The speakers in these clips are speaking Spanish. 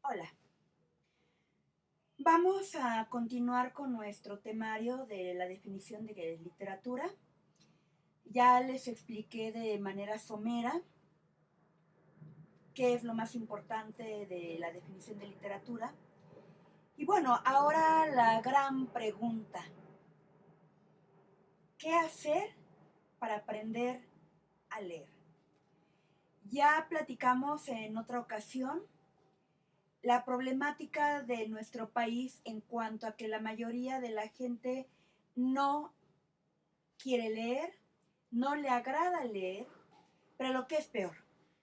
Hola, vamos a continuar con nuestro temario de la definición de literatura. Ya les expliqué de manera somera qué es lo más importante de la definición de literatura. Y bueno, ahora la gran pregunta, ¿qué hacer para aprender a leer? Ya platicamos en otra ocasión la problemática de nuestro país en cuanto a que la mayoría de la gente no quiere leer, no le agrada leer, pero lo que es peor,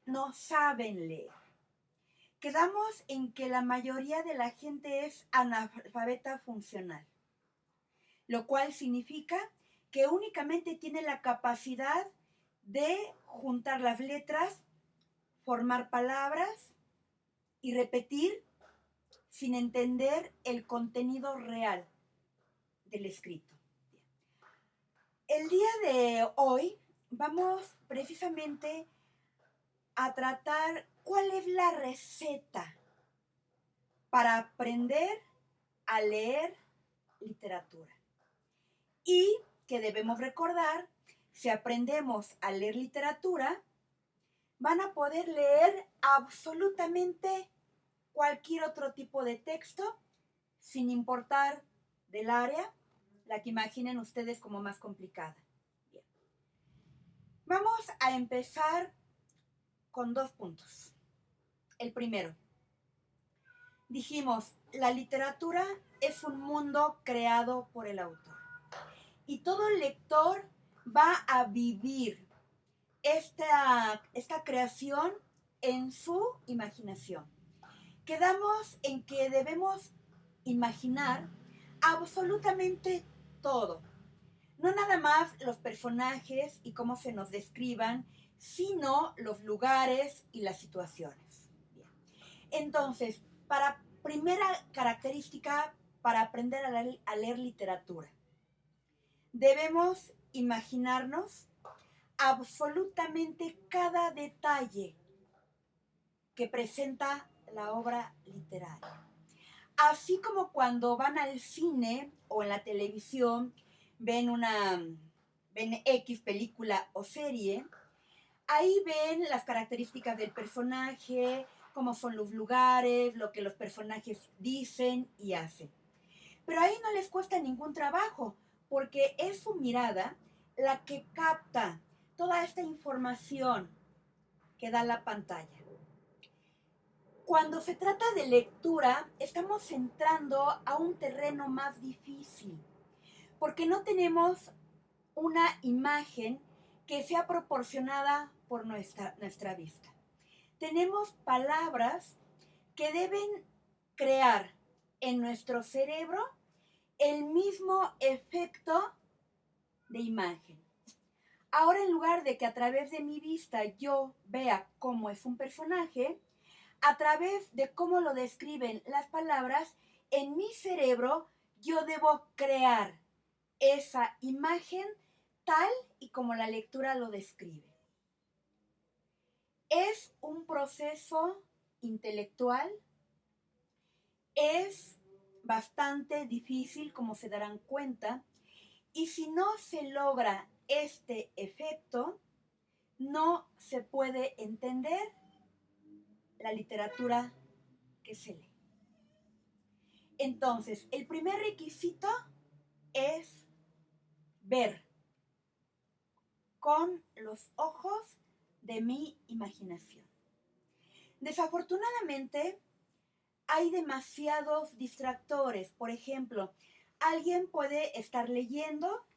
no saben leer. Quedamos en que la mayoría de la gente es analfabeta funcional, lo cual significa que únicamente tiene la capacidad de juntar las letras, formar palabras y repetir sin entender el contenido real del escrito. El día de hoy vamos precisamente a tratar cuál es la receta para aprender a leer literatura. Y que debemos recordar, si aprendemos a leer literatura, van a poder leer absolutamente cualquier otro tipo de texto, sin importar del área, la que imaginen ustedes como más complicada. Bien. Vamos a empezar con 2 puntos. El primero, dijimos, la literatura es un mundo creado por el autor. Y todo lector va a vivir esta creación en su imaginación. Quedamos en que debemos imaginar absolutamente todo. No nada más los personajes y cómo se nos describan, sino los lugares y las situaciones. Bien. Entonces, primera característica para aprender a leer literatura, debemos imaginarnos absolutamente cada detalle que presenta la obra literaria. Así como cuando van al cine o en la televisión, ven X película o serie, ahí ven las características del personaje, cómo son los lugares, lo que los personajes dicen y hacen. Pero ahí no les cuesta ningún trabajo, porque es su mirada la que capta toda esta información que da la pantalla. Cuando se trata de lectura, estamos entrando a un terreno más difícil, porque no tenemos una imagen que sea proporcionada por nuestra vista. Tenemos palabras que deben crear en nuestro cerebro el mismo efecto de imagen. Ahora, en lugar de que a través de mi vista yo vea cómo es un personaje, a través de cómo lo describen las palabras, en mi cerebro yo debo crear esa imagen tal y como la lectura lo describe. Es un proceso intelectual, es bastante difícil, como se darán cuenta, y si no se logra este efecto, no se puede entender la literatura que se lee. Entonces, el primer requisito es ver con los ojos de mi imaginación. Desafortunadamente, hay demasiados distractores. Por ejemplo, alguien puede estar leyendo,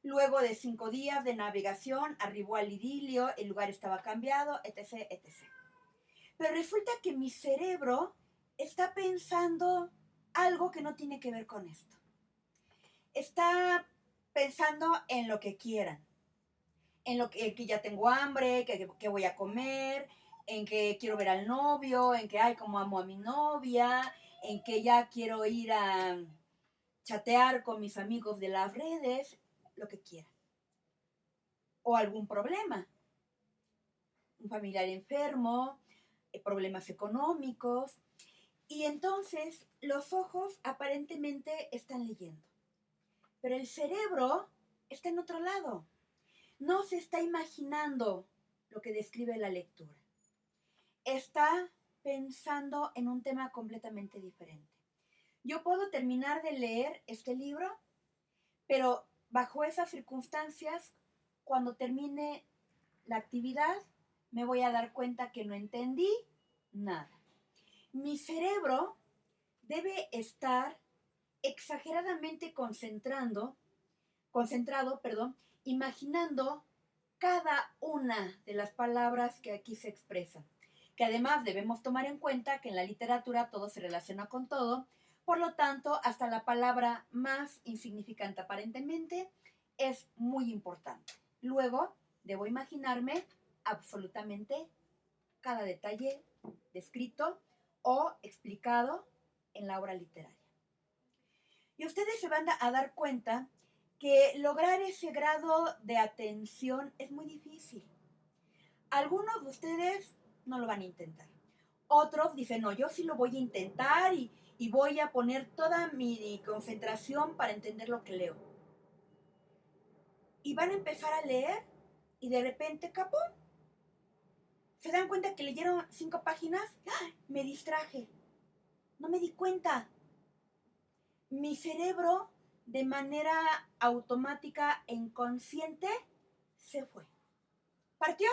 luego de 5 días de navegación arribó al idilio, el lugar estaba cambiado, etc., etc. Pero resulta que mi cerebro está pensando algo que no tiene que ver con esto. Está pensando en lo que quieran, en lo que ya tengo hambre, que voy a comer, en que quiero ver al novio, en que, ay, como amo a mi novia, en que ya quiero ir a chatear con mis amigos de las redes, lo que quiera. O algún problema, un familiar enfermo, problemas económicos, y entonces los ojos aparentemente están leyendo, pero el cerebro está en otro lado. No se está imaginando lo que describe la lectura. Está pensando en un tema completamente diferente. Yo puedo terminar de leer este libro, pero bajo esas circunstancias, cuando termine la actividad, me voy a dar cuenta que no entendí nada. Mi cerebro debe estar exageradamente concentrado, imaginando cada una de las palabras que aquí se expresan. Que además debemos tomar en cuenta que en la literatura todo se relaciona con todo, por lo tanto, hasta la palabra más insignificante aparentemente es muy importante. Luego, debo imaginarme absolutamente cada detalle descrito o explicado en la obra literaria. Y ustedes se van a dar cuenta que lograr ese grado de atención es muy difícil. Algunos de ustedes no lo van a intentar. Otros dicen, no, yo sí lo voy a intentar y voy a poner toda mi concentración para entender lo que leo. Y van a empezar a leer y de repente, ¡capum! Se dan cuenta que leyeron 5 páginas. ¡Ah! Me distraje. No me di cuenta. Mi cerebro, de manera automática e inconsciente, se fue. Partió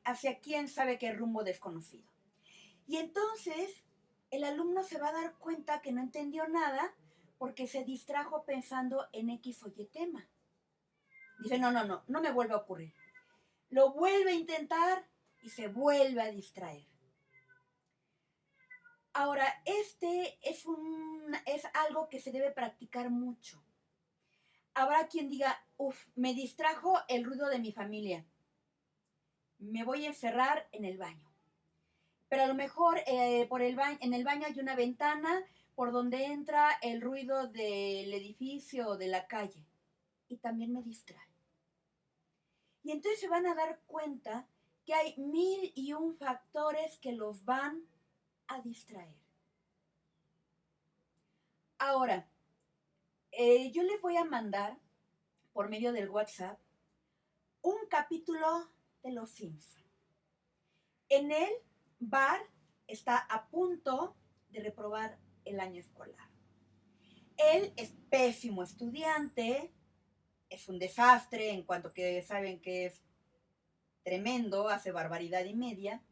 hacia quién sabe qué rumbo desconocido. Y entonces el alumno se va a dar cuenta que no entendió nada porque se distrajo pensando en X o Y tema. Dice, no me vuelve a ocurrir. Lo vuelve a intentar y se vuelve a distraer. Ahora, este es algo que se debe practicar mucho. Habrá quien diga, me distrajo el ruido de mi familia. Me voy a encerrar en el baño. Pero a lo mejor en el baño hay una ventana por donde entra el ruido del edificio o de la calle. Y también me distrae. Y entonces se van a dar cuenta que hay 1001 factores que los van a distraer. Ahora, yo les voy a mandar por medio del WhatsApp un capítulo de Los Simpson. En él, Bart está a punto de reprobar el año escolar. Él es pésimo estudiante, es un desastre en cuanto que saben que es tremendo, hace barbaridad y media,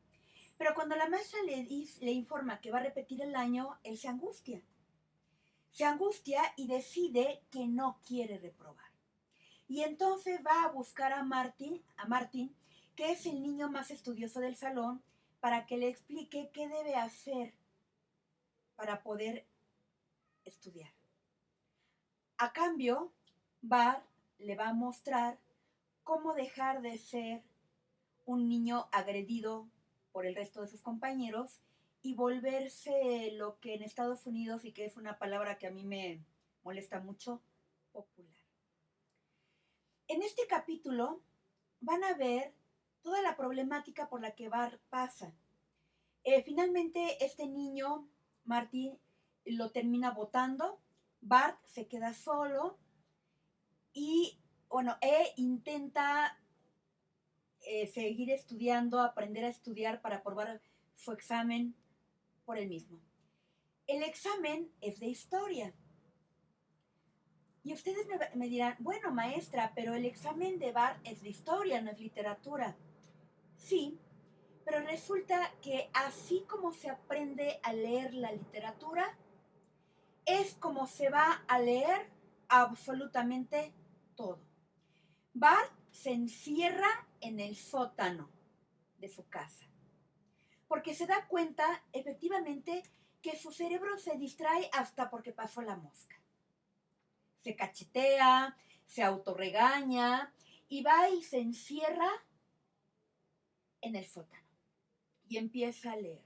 pero cuando la maestra le informa que va a repetir el año, él se angustia. Se angustia y decide que no quiere reprobar. Y entonces va a buscar a Martin, que es el niño más estudioso del salón, para que le explique qué debe hacer para poder estudiar. A cambio, Bart le va a mostrar cómo dejar de ser un niño agredido por el resto de sus compañeros y volverse lo que en Estados Unidos, y que es una palabra que a mí me molesta mucho, popular. En este capítulo van a ver toda la problemática por la que Bart pasa. Finalmente este niño, Marty, lo termina botando. Bart se queda solo y intenta seguir estudiando, aprender a estudiar para aprobar su examen por él mismo. El examen es de historia. Y ustedes me dirán, bueno, maestra, pero el examen de Bart es de historia, no es literatura. Sí, pero resulta que así como se aprende a leer la literatura, es como se va a leer absolutamente todo. Bart se encierra en el sótano de su casa, porque se da cuenta efectivamente que su cerebro se distrae hasta porque pasó la mosca. Se cachetea, se autorregaña y va y se encierra en el sótano y empieza a leer.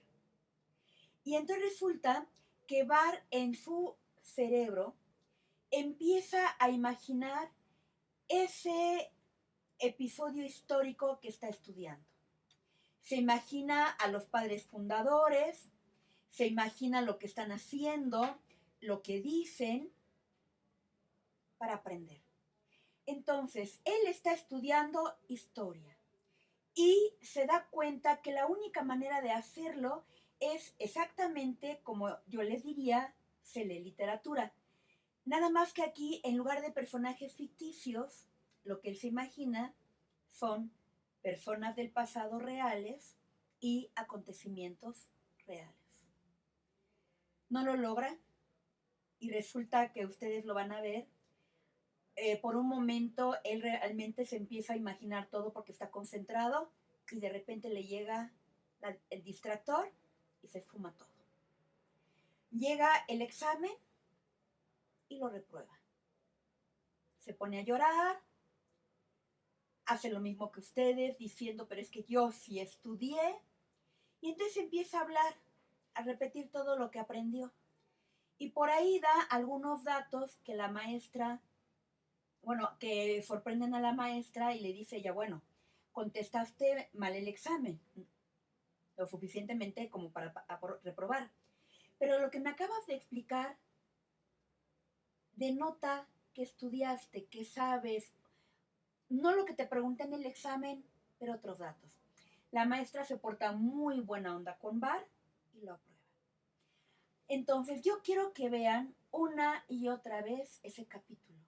Y entonces resulta que Bart en su cerebro empieza a imaginar ese episodio histórico que está estudiando. Se imagina a los padres fundadores, se imagina lo que están haciendo, lo que dicen para aprender. Entonces, él está estudiando historia y se da cuenta que la única manera de hacerlo es exactamente como yo les diría, se lee literatura. Nada más que aquí, en lugar de personajes ficticios, lo que él se imagina son personas del pasado reales y acontecimientos reales. No lo logra y resulta que ustedes lo van a ver. Por un momento él realmente se empieza a imaginar todo porque está concentrado y de repente le llega el distractor y se fuma todo. Llega el examen y lo reprueba. Se pone a llorar, hace lo mismo que ustedes, diciendo, pero es que yo sí estudié. Y entonces empieza a hablar, a repetir todo lo que aprendió. Y por ahí da algunos datos que la maestra, bueno, que sorprenden a la maestra y le dice ella, bueno, contestaste mal el examen, lo suficientemente como para reprobar. Pero lo que me acabas de explicar denota que estudiaste, que sabes, no lo que te pregunté en el examen, pero otros datos. La maestra se porta muy buena onda con Bar y lo aprueba. Entonces yo quiero que vean una y otra vez ese capítulo,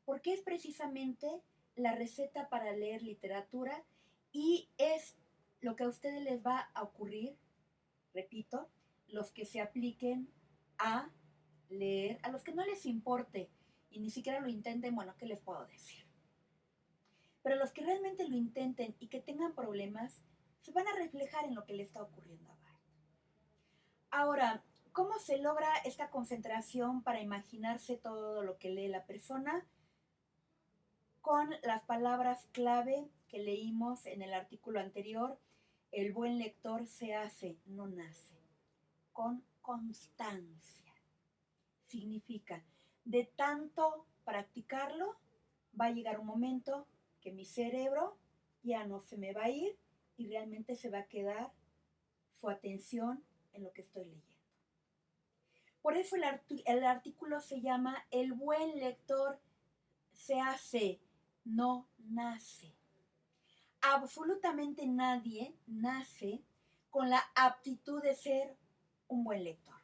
porque es precisamente la receta para leer literatura y es lo que a ustedes les va a ocurrir, repito, los que se apliquen a leer, a los que no les importe y ni siquiera lo intenten, bueno, ¿qué les puedo decir? Pero los que realmente lo intenten y que tengan problemas, se van a reflejar en lo que le está ocurriendo a Bart. Ahora, ¿cómo se logra esta concentración para imaginarse todo lo que lee la persona? Con las palabras clave que leímos en el artículo anterior, el buen lector se hace, no nace. Con constancia. Significa, de tanto practicarlo, va a llegar un momento que mi cerebro ya no se me va a ir y realmente se va a quedar su atención en lo que estoy leyendo. Por eso el artículo se llama El buen lector se hace, no nace. Absolutamente nadie nace con la aptitud de ser un buen lector.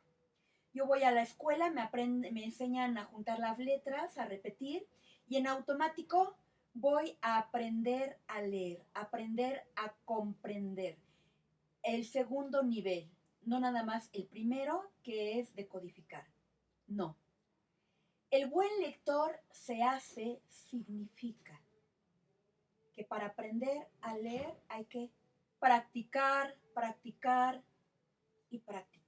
Yo voy a la escuela, me enseñan a juntar las letras, a repetir, y en automático voy a aprender a leer, aprender a comprender. El segundo nivel, no nada más el primero, que es decodificar. No. El buen lector se hace, significa que para aprender a leer hay que practicar, practicar y practicar.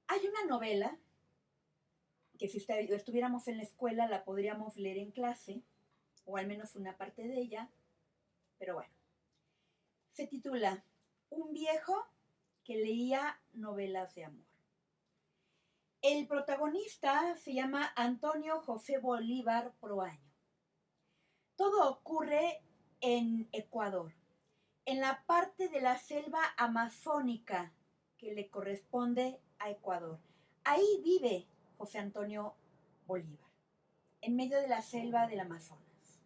Hay una novela que si estuviéramos en la escuela la podríamos leer en clase, o al menos una parte de ella, pero bueno. Se titula Un viejo que leía novelas de amor. El protagonista se llama Antonio José Bolívar Proaño. Todo ocurre en Ecuador, en la parte de la selva amazónica que le corresponde a Ecuador. Ahí vive José Antonio Bolívar, en medio de la selva del Amazonas.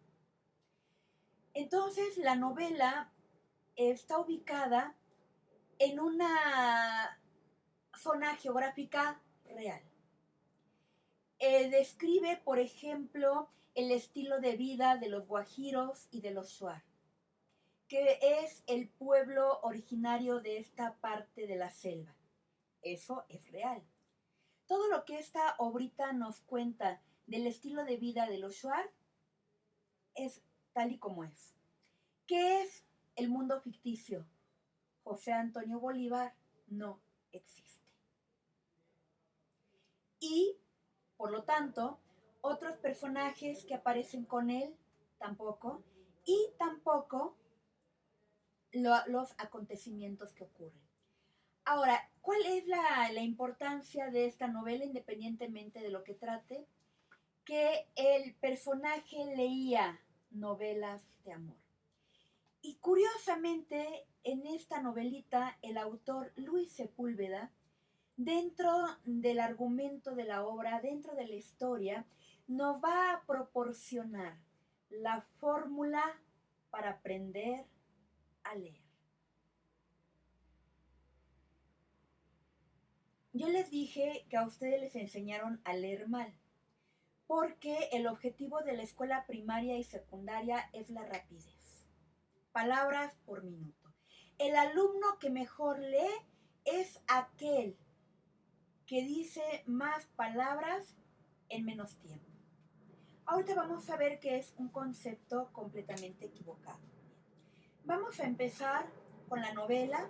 Entonces la novela está ubicada en una zona geográfica real. Describe, por ejemplo, el estilo de vida de los guajiros y de los shuar, que es el pueblo originario de esta parte de la selva. Eso es real. Todo lo que esta obrita nos cuenta del estilo de vida de los shuar es tal y como es. ¿Qué es el mundo ficticio? José Antonio Bolívar no existe. Y, por lo tanto, otros personajes que aparecen con él tampoco, y tampoco los acontecimientos que ocurren. Ahora, ¿cuál es la importancia de esta novela, independientemente de lo que trate? Que el personaje leía novelas de amor. Y curiosamente, en esta novelita, el autor Luis Sepúlveda, dentro del argumento de la obra, dentro de la historia, nos va a proporcionar la fórmula para aprender a leer. Yo les dije que a ustedes les enseñaron a leer mal, porque el objetivo de la escuela primaria y secundaria es la rapidez. Palabras por minuto. El alumno que mejor lee es aquel que dice más palabras en menos tiempo. Ahorita vamos a ver que es un concepto completamente equivocado. Vamos a empezar con la novela.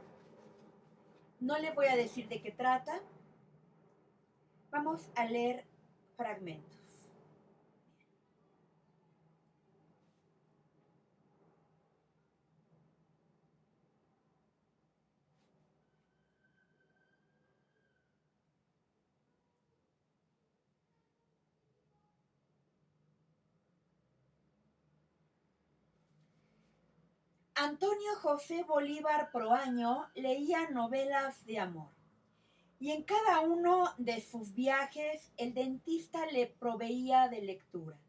No les voy a decir de qué trata. Vamos a leer fragmentos. Antonio José Bolívar Proaño leía novelas de amor. Y en cada uno de sus viajes el dentista le proveía de lectura.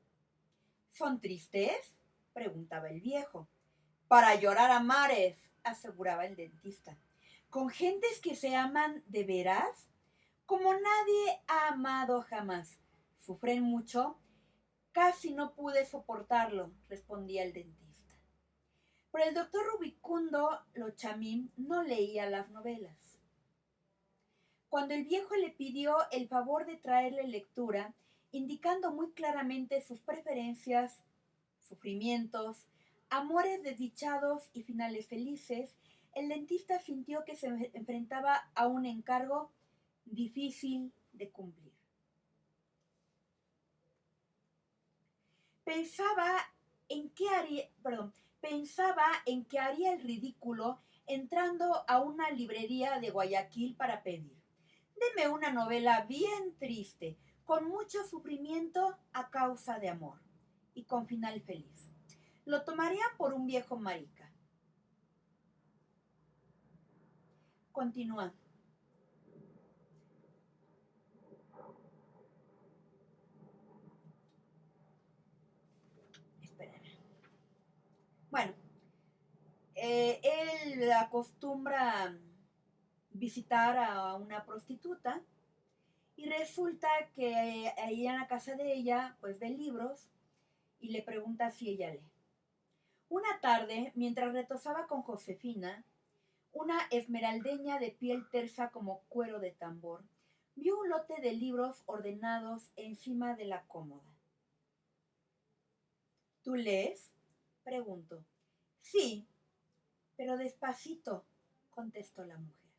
¿Son tristes?, preguntaba el viejo. Para llorar a mares, aseguraba el dentista. ¿Con gentes que se aman de veras? Como nadie ha amado jamás. ¿Sufren mucho? Casi no pude soportarlo, respondía el dentista. Pero el doctor Rubicundo Lochamín no leía las novelas. Cuando el viejo le pidió el favor de traerle lectura, indicando muy claramente sus preferencias, sufrimientos, amores desdichados y finales felices, el dentista sintió que se enfrentaba a un encargo difícil de cumplir. Pensaba en que haría el ridículo entrando a una librería de Guayaquil para pedir: deme una novela bien triste, con mucho sufrimiento a causa de amor y con final feliz. Lo tomaría por un viejo marica. Continúa. Espérame. Bueno, él acostumbra visitar a una prostituta y resulta que ahí en la casa de ella pues ve libros y le pregunta si ella lee. Una tarde, mientras retosaba con Josefina, una esmeraldeña de piel tersa como cuero de tambor, vio un lote de libros ordenados encima de la cómoda. ¿Tú lees?, preguntó. Sí, pero despacito, contestó la mujer.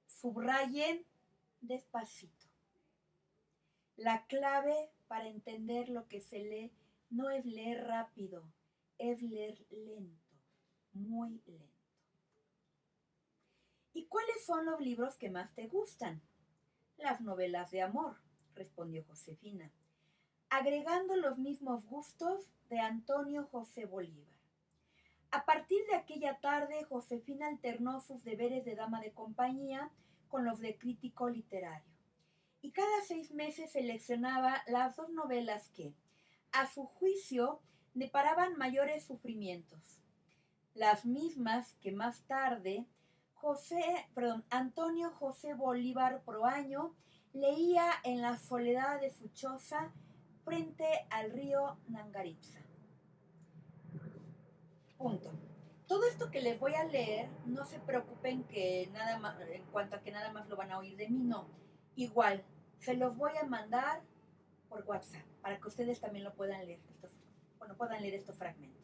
Subrayen despacito. La clave para entender lo que se lee no es leer rápido, es leer lento, muy lento. ¿Y cuáles son los libros que más te gustan? Las novelas de amor, respondió Josefina, agregando los mismos gustos de Antonio José Bolívar. A partir de aquella tarde, Josefina alternó sus deberes de dama de compañía con los de crítico literario, y cada 6 meses seleccionaba las 2 novelas que, a su juicio, deparaban mayores sufrimientos, las mismas que más tarde Antonio José Bolívar Proaño leía en la soledad de su choza frente al río Nangaritza. Punto. Todo esto que les voy a leer, no se preocupen que nada más, en cuanto a que nada más lo van a oír de mí, no. Igual, se los voy a mandar por WhatsApp para que ustedes también lo puedan leer, puedan leer estos fragmentos.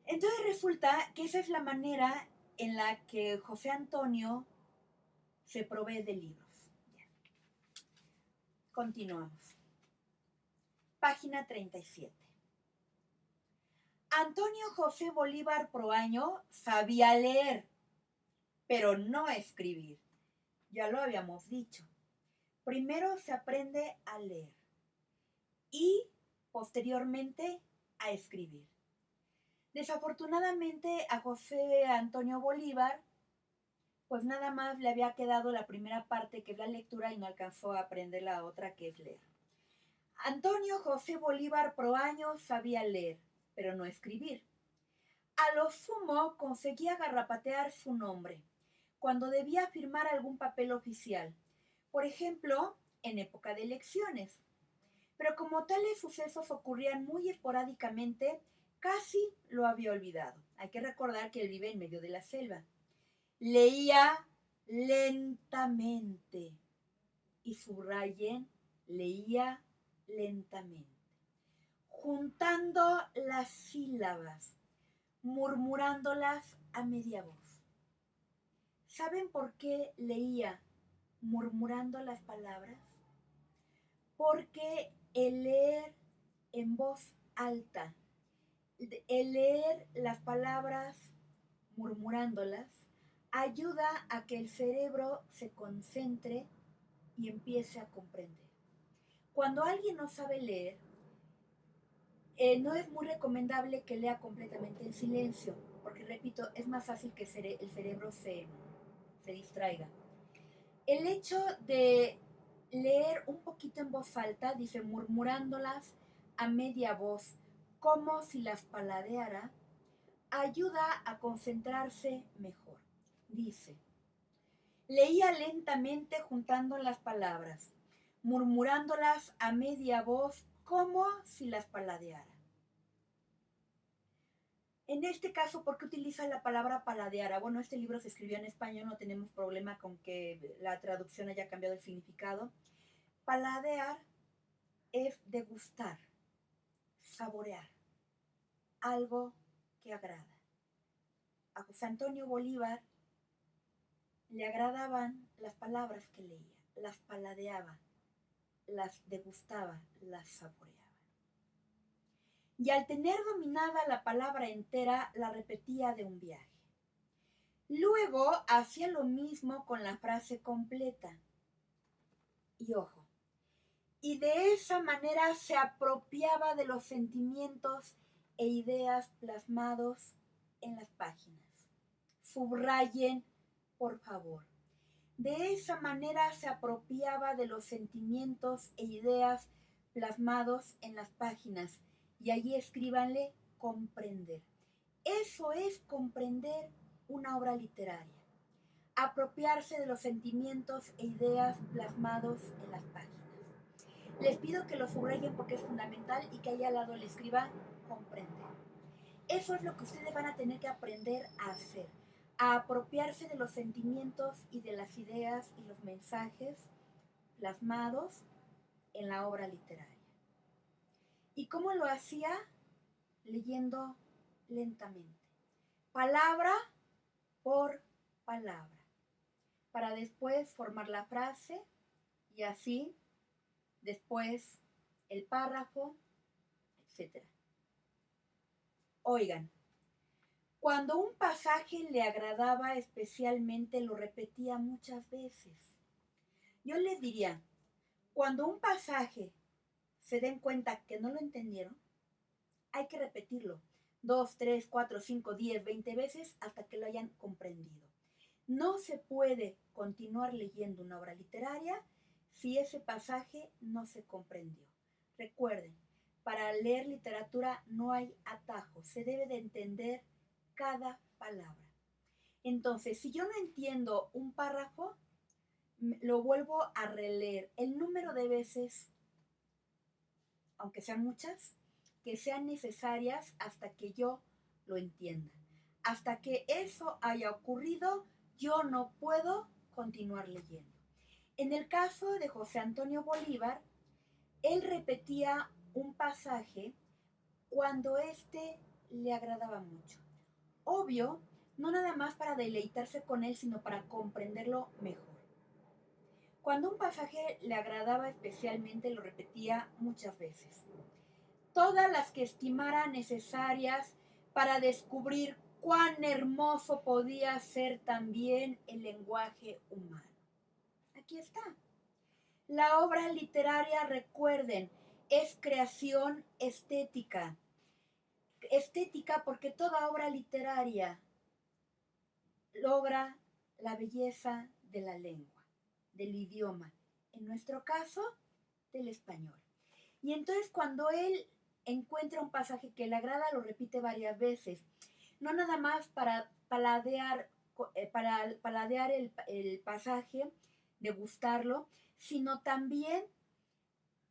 Entonces resulta que esa es la manera en la que José Antonio se provee de libros. Ya. Continuamos. Página 37. Antonio José Bolívar Proaño sabía leer, pero no escribir. Ya lo habíamos dicho. Primero se aprende a leer y posteriormente a escribir. Desafortunadamente a José Antonio Bolívar, pues nada más le había quedado la primera parte, que es la lectura, y no alcanzó a aprender la otra, que es leer. Antonio José Bolívar Proaño sabía leer, pero no escribir. A lo sumo conseguía garrapatear su nombre cuando debía firmar algún papel oficial, por ejemplo, en época de elecciones. Pero como tales sucesos ocurrían muy esporádicamente, casi lo había olvidado. Hay que recordar que él vive en medio de la selva. Leía lentamente, y subrayen, leía lentamente, juntando las sílabas, murmurándolas a media voz. ¿Saben por qué leía murmurando las palabras? Porque el leer en voz alta, el leer las palabras murmurándolas, ayuda a que el cerebro se concentre y empiece a comprender. Cuando alguien no sabe leer, no es muy recomendable que lea completamente en silencio, porque repito, es más fácil que el cerebro se distraiga. El hecho de leer un poquito en voz alta, dice, murmurándolas a media voz, como si las paladeara, ayuda a concentrarse mejor. Dice, leía lentamente juntando las palabras, murmurándolas a media voz, como si las paladeara. En este caso, ¿por qué utiliza la palabra paladeara? Bueno, este libro se escribió en español, no tenemos problema con que la traducción haya cambiado el significado. Paladear es degustar, saborear, algo que agrada. A José Antonio Bolívar le agradaban las palabras que leía, las paladeaba, las degustaba, las saboreaba. Y al tener dominada la palabra entera, la repetía de un viaje. Luego hacía lo mismo con la frase completa. Y ojo, y de esa manera se apropiaba de los sentimientos e ideas plasmados en las páginas. Subrayen, por favor. De esa manera se apropiaba de los sentimientos e ideas plasmados en las páginas. Y allí escríbanle comprender. Eso es comprender una obra literaria. Apropiarse de los sentimientos e ideas plasmados en las páginas. Les pido que lo subrayen porque es fundamental y que ahí al lado le escriba comprender. Eso es lo que ustedes van a tener que aprender a hacer, a apropiarse de los sentimientos y de las ideas y los mensajes plasmados en la obra literaria. ¿Y cómo lo hacía? Leyendo lentamente, palabra por palabra, para después formar la frase y así después el párrafo, etc. Oigan, cuando un pasaje le agradaba especialmente, lo repetía muchas veces. Yo les diría, cuando un pasaje se den cuenta que no lo entendieron, hay que repetirlo 2, 3, 4, 5, 10, 20 veces hasta que lo hayan comprendido. No se puede continuar leyendo una obra literaria si ese pasaje no se comprendió. Recuerden, para leer literatura no hay atajos, se debe de entender cada palabra. Entonces, si yo no entiendo un párrafo, lo vuelvo a releer el número de veces, aunque sean muchas, que sean necesarias hasta que yo lo entienda. Hasta que eso haya ocurrido, yo no puedo continuar leyendo. En el caso de José Antonio Bolívar, él repetía un pasaje cuando éste le agradaba mucho. Obvio, no nada más para deleitarse con él, sino para comprenderlo mejor. Cuando un pasaje le agradaba especialmente, lo repetía muchas veces. Todas las que estimara necesarias para descubrir cuán hermoso podía ser también el lenguaje humano. Aquí está. La obra literaria, recuerden, es creación estética. estética porque toda obra literaria logra la belleza de la lengua, del idioma, en nuestro caso, del español. Y entonces cuando él encuentra un pasaje que le agrada, lo repite varias veces, no nada más para paladear, el pasaje, degustarlo, sino también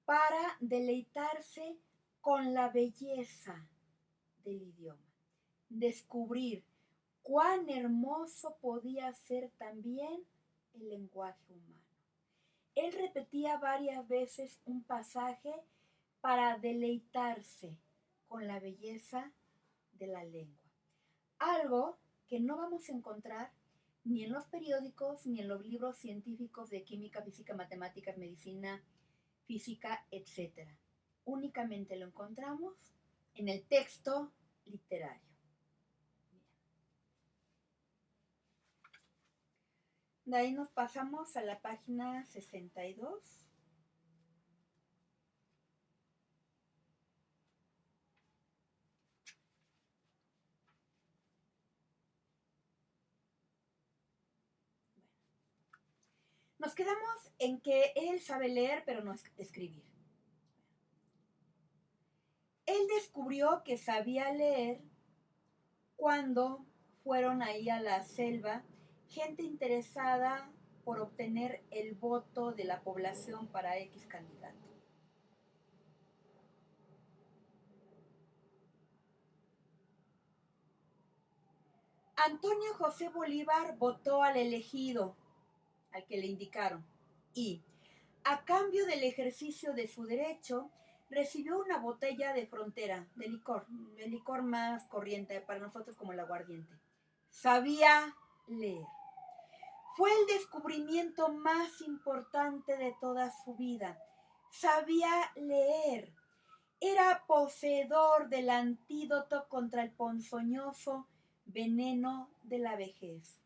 para deleitarse con la belleza del idioma, descubrir cuán hermoso podía ser también el lenguaje humano. Él repetía varias veces un pasaje para deleitarse con la belleza de la lengua. Algo que no vamos a encontrar ni en los periódicos, ni en los libros científicos de química, física, matemáticas, medicina, física, etc. Únicamente lo encontramos en el texto literario. De ahí nos pasamos a la página 62. Nos quedamos en que él sabe leer, pero no escribir. Él descubrió que sabía leer cuando fueron ahí a la selva gente interesada por obtener el voto de la población para X candidato. Antonio José Bolívar votó al elegido, al que le indicaron, y, a cambio del ejercicio de su derecho, recibió una botella de frontera, de el licor más corriente para nosotros como el aguardiente. Sabía leer. Fue el descubrimiento más importante de toda su vida. Sabía leer. Era poseedor del antídoto contra el ponzoñoso veneno de la vejez.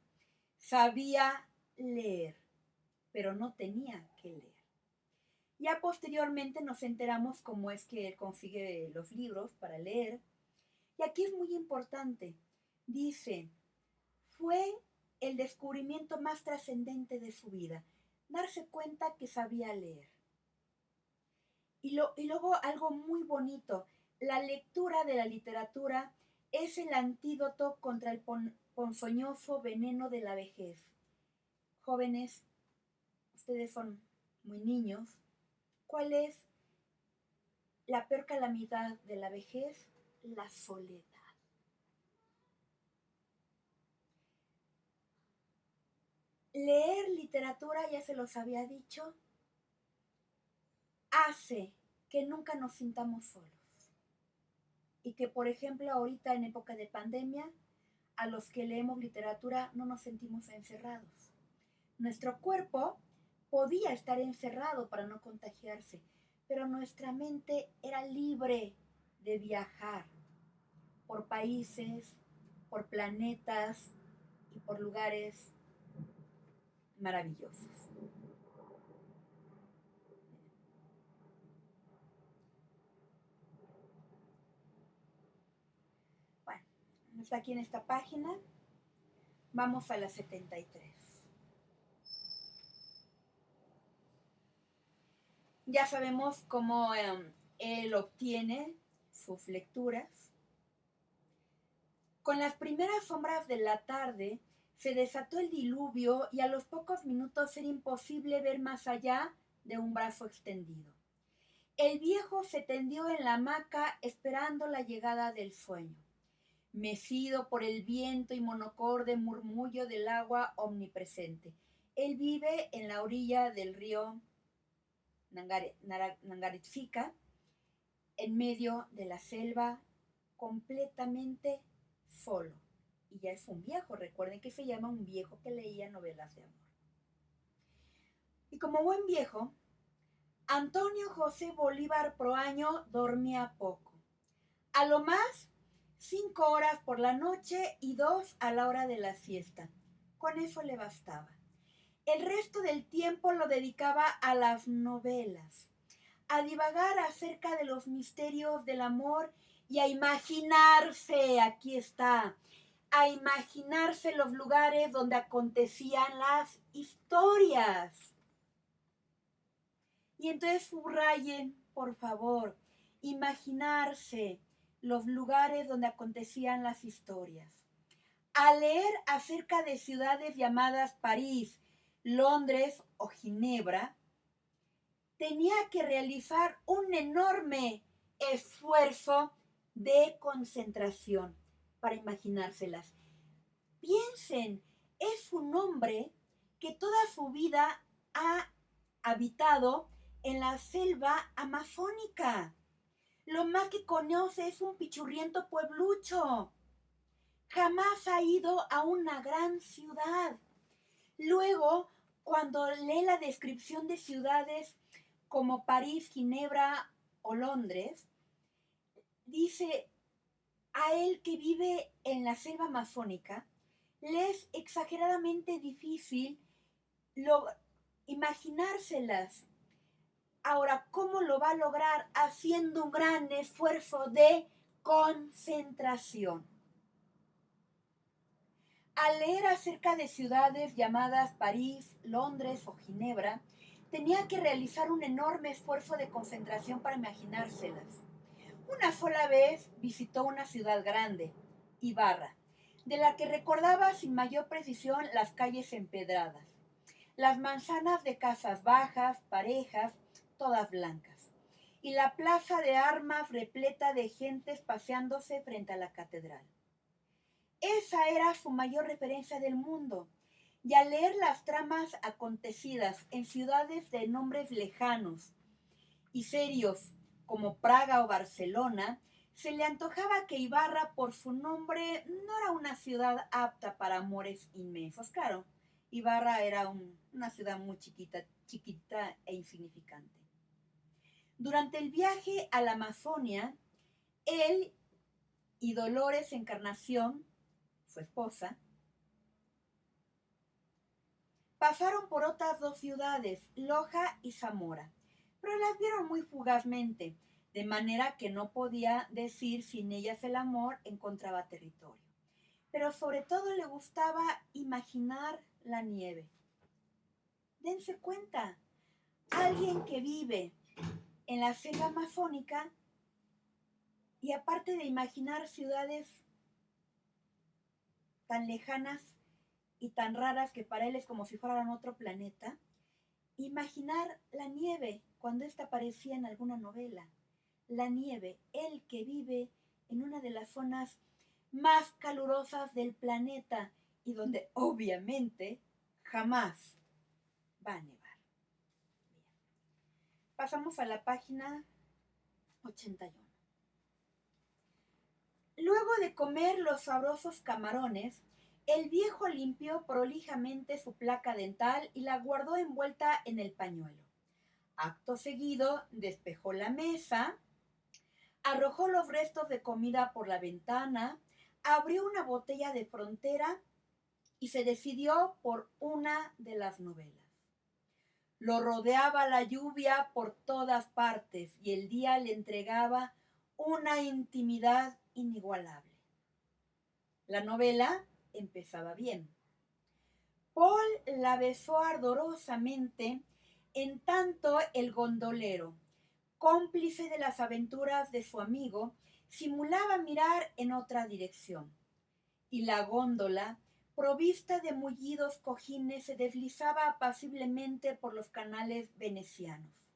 Sabía leer, pero no tenía que leer. Ya posteriormente nos enteramos cómo es que él consigue los libros para leer. Y aquí es muy importante. Dice, fue el descubrimiento más trascendente de su vida, darse cuenta que sabía leer. Y luego algo muy bonito, la lectura de la literatura es el antídoto contra el ponzoñoso veneno de la vejez. Jóvenes, ustedes son muy niños, ¿cuál es la peor calamidad de la vejez? La soledad. Leer literatura, ya se los había dicho, hace que nunca nos sintamos solos. Y que, por ejemplo, ahorita en época de pandemia, a los que leemos literatura no nos sentimos encerrados. Nuestro cuerpo podía estar encerrado para no contagiarse, pero nuestra mente era libre de viajar por países, por planetas y por lugares maravillosos. Bueno, está aquí en esta página. Vamos a la 73. Ya sabemos cómo él obtiene sus lecturas. Con las primeras sombras de la tarde se desató el diluvio y a los pocos minutos era imposible ver más allá de un brazo extendido. El viejo se tendió en la hamaca esperando la llegada del sueño, mecido por el viento y monocorde murmullo del agua omnipresente. Él vive en la orilla del río Nangaritzica, en medio de la selva, completamente solo. Y ya es un viejo, recuerden que se llama un viejo que leía novelas de amor. Y como buen viejo, Antonio José Bolívar Proaño dormía poco. A lo más, 5 horas por la noche y 2 a la hora de la siesta. Con eso le bastaba. El resto del tiempo lo dedicaba a las novelas, a divagar acerca de los misterios del amor y a imaginarse, aquí está, a imaginarse los lugares donde acontecían las historias. Y entonces subrayen, por favor, imaginarse los lugares donde acontecían las historias. Al leer acerca de ciudades llamadas París, Londres o Ginebra, tenía que realizar un enorme esfuerzo de concentración para imaginárselas. Piensen, es un hombre que toda su vida ha habitado en la selva amazónica. Lo más que conoce es un pichurriento pueblucho. Jamás ha ido a una gran ciudad. Luego, cuando lee la descripción de ciudades como París, Ginebra o Londres, dice a él que vive en la selva amazónica, le es exageradamente difícil imaginárselas. Ahora, ¿cómo lo va a lograr? Haciendo un gran esfuerzo de concentración. Al leer acerca de ciudades llamadas París, Londres o Ginebra, tenía que realizar un enorme esfuerzo de concentración para imaginárselas. Una sola vez visitó una ciudad grande, Ibarra, de la que recordaba sin mayor precisión las calles empedradas, las manzanas de casas bajas, parejas, todas blancas, y la plaza de armas repleta de gentes paseándose frente a la catedral. Esa era su mayor referencia del mundo, y al leer las tramas acontecidas en ciudades de nombres lejanos y serios como Praga o Barcelona, se le antojaba que Ibarra, por su nombre, no era una ciudad apta para amores inmensos. Claro, Ibarra era una ciudad muy chiquita e insignificante. Durante el viaje a la Amazonia, él y Dolores Encarnación, su esposa, pasaron por otras dos ciudades, Loja y Zamora, pero las vieron muy fugazmente, de manera que no podía decir si en ellas el amor encontraba territorio. Pero sobre todo le gustaba imaginar la nieve. Dense cuenta, alguien que vive en la selva amazónica y aparte de imaginar ciudades tan lejanas y tan raras que para él es como si fueran otro planeta, imaginar la nieve cuando ésta aparecía en alguna novela. La nieve, él que vive en una de las zonas más calurosas del planeta y donde obviamente jamás va a nevar. Bien. Pasamos a la página 81. Luego de comer los sabrosos camarones, el viejo limpió prolijamente su placa dental y la guardó envuelta en el pañuelo. Acto seguido, despejó la mesa, arrojó los restos de comida por la ventana, abrió una botella de Frontera y se decidió por una de las novelas. Lo rodeaba la lluvia por todas partes y el día le entregaba una intimidad inigualable. La novela empezaba bien. Paul la besó ardorosamente, en tanto el gondolero, cómplice de las aventuras de su amigo, simulaba mirar en otra dirección, y la góndola, provista de mullidos cojines, se deslizaba apaciblemente por los canales venecianos.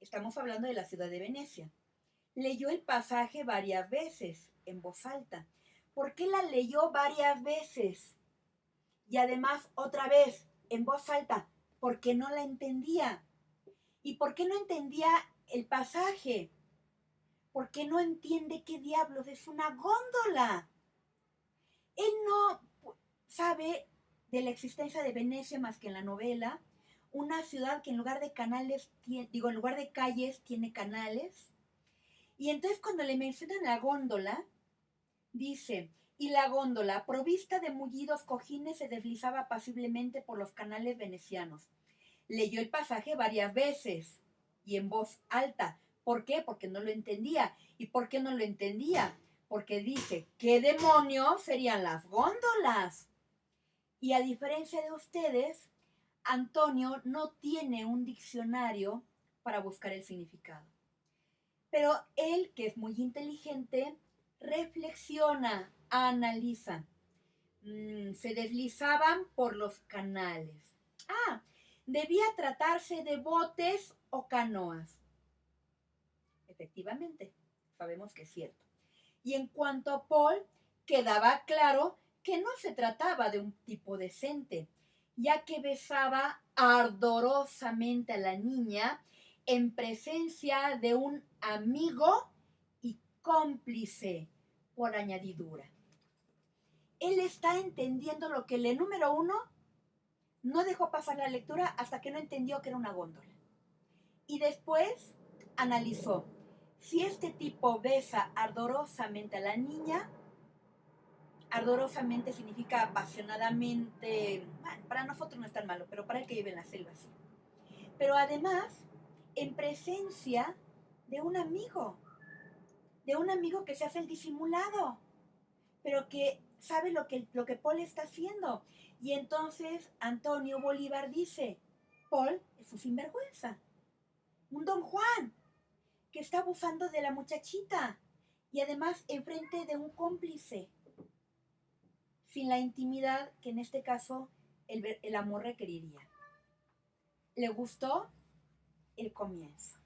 Estamos hablando de la ciudad de Venecia. Leyó el pasaje varias veces, en voz alta. ¿Por qué la leyó varias veces? Y además, otra vez, en voz alta, porque no la entendía. ¿Y por qué no entendía el pasaje? Porque no entiende qué diablos es una góndola. Él no sabe de la existencia de Venecia más que en la novela, una ciudad que en lugar de en lugar de calles tiene canales. Y entonces cuando le mencionan la góndola, dice, y la góndola, provista de mullidos cojines, se deslizaba apaciblemente por los canales venecianos. Leyó el pasaje varias veces. y en voz alta. ¿Por qué? Porque no lo entendía. ¿Y por qué no lo entendía? Porque dice, ¿qué demonios serían las góndolas? Y a diferencia de ustedes, Antonio no tiene un diccionario para buscar el significado. Pero él, que es muy inteligente, reflexiona, analiza. Se deslizaban por los canales. Ah, debía tratarse de botes o canoas. Efectivamente, sabemos que es cierto. Y en cuanto a Paul, quedaba claro que no se trataba de un tipo decente, ya que besaba ardorosamente a la niña en presencia de un amigo y cómplice por añadidura. Él está entendiendo lo que el número uno no dejó pasar la lectura hasta que no entendió que era una góndola. Y después analizó, si este tipo besa ardorosamente a la niña, ardorosamente significa apasionadamente, bueno, para nosotros no es tan malo, pero para el que vive en la selva sí. Pero además, en presencia de un amigo que se hace el disimulado, pero que sabe lo que Paul está haciendo. Y entonces Antonio Bolívar dice, Paul es un sinvergüenza, un don Juan, que está abusando de la muchachita y además enfrente de un cómplice, sin la intimidad que en este caso el amor requeriría. ¿Le gustó? El comienzo.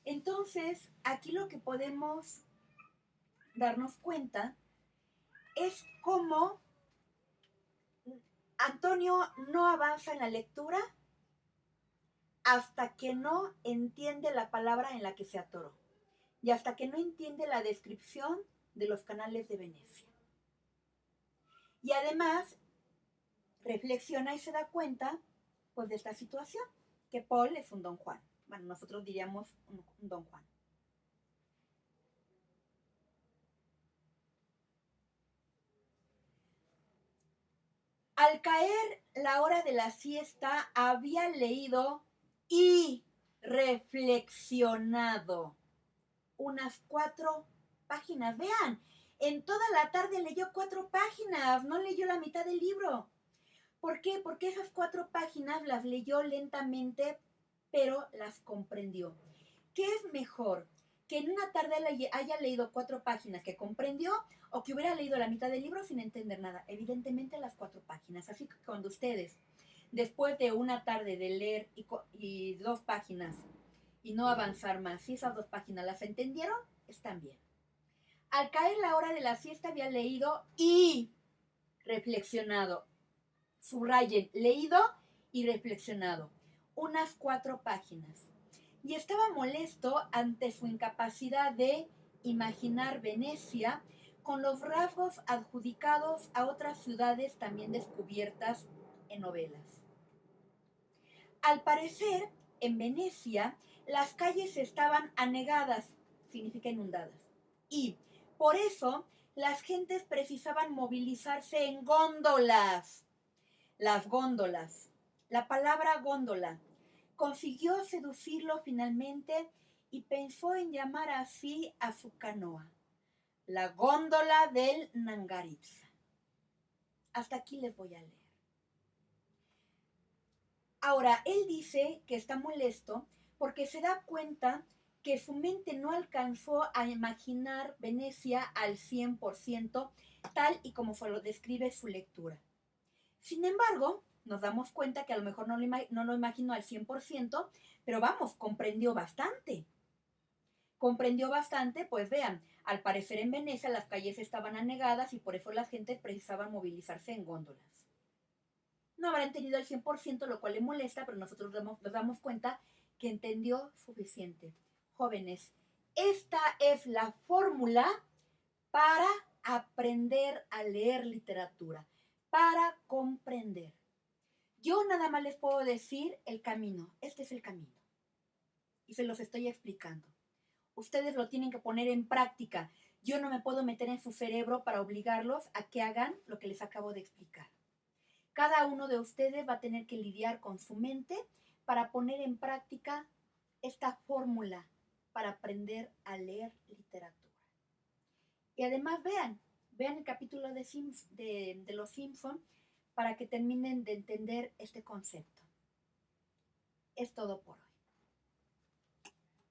Entonces, aquí lo que podemos darnos cuenta es cómo Antonio no avanza en la lectura hasta que no entiende la palabra en la que se atoró y hasta que no entiende la descripción de los canales de Venecia. Y además reflexiona y se da cuenta pues de esta situación, que Paul es un don Juan. Bueno, nosotros diríamos un don Juan. Al caer la hora de la siesta, había leído y reflexionado unas 4 páginas. Vean, en toda la tarde leyó 4 páginas, no leyó la mitad del libro. ¿Por qué? Porque esas 4 páginas las leyó lentamente, pero las comprendió. ¿Qué es mejor? Que en una tarde haya leído 4 páginas que comprendió o que hubiera leído la mitad del libro sin entender nada. Evidentemente las 4 páginas. Así que cuando ustedes, después de una tarde de leer y 2 páginas y no avanzar más, si esas 2 páginas las entendieron, están bien. Al caer la hora de la siesta había leído y reflexionado. Subrayen, leído y reflexionado. Unas 4 páginas. Y estaba molesto ante su incapacidad de imaginar Venecia con los rasgos adjudicados a otras ciudades también descubiertas en novelas. Al parecer, en Venecia, las calles estaban anegadas, significa inundadas, y por eso las gentes precisaban movilizarse en góndolas. Las góndolas. La palabra góndola consiguió seducirlo finalmente y pensó en llamar así a su canoa, la góndola del Nangaritza. Hasta aquí les voy a leer. Ahora, él dice que está molesto porque se da cuenta que su mente no alcanzó a imaginar Venecia al 100%, tal y como se lo describe su lectura. Sin embargo, nos damos cuenta que a lo mejor no lo imaginó al 100%, pero vamos, comprendió bastante. Comprendió bastante, pues vean, al parecer en Venecia las calles estaban anegadas y por eso las gentes precisaban movilizarse en góndolas. No habrá entendido al 100%, lo cual le molesta, pero nosotros nos damos cuenta que entendió suficiente. Jóvenes, esta es la fórmula para aprender a leer literatura, para comprender. Yo nada más les puedo decir el camino. Este es el camino. Y se los estoy explicando. Ustedes lo tienen que poner en práctica. Yo no me puedo meter en su cerebro para obligarlos a que hagan lo que les acabo de explicar. Cada uno de ustedes va a tener que lidiar con su mente para poner en práctica esta fórmula para aprender a leer literatura. Y además vean el capítulo de Los Simpson para que terminen de entender este concepto. Es todo por hoy.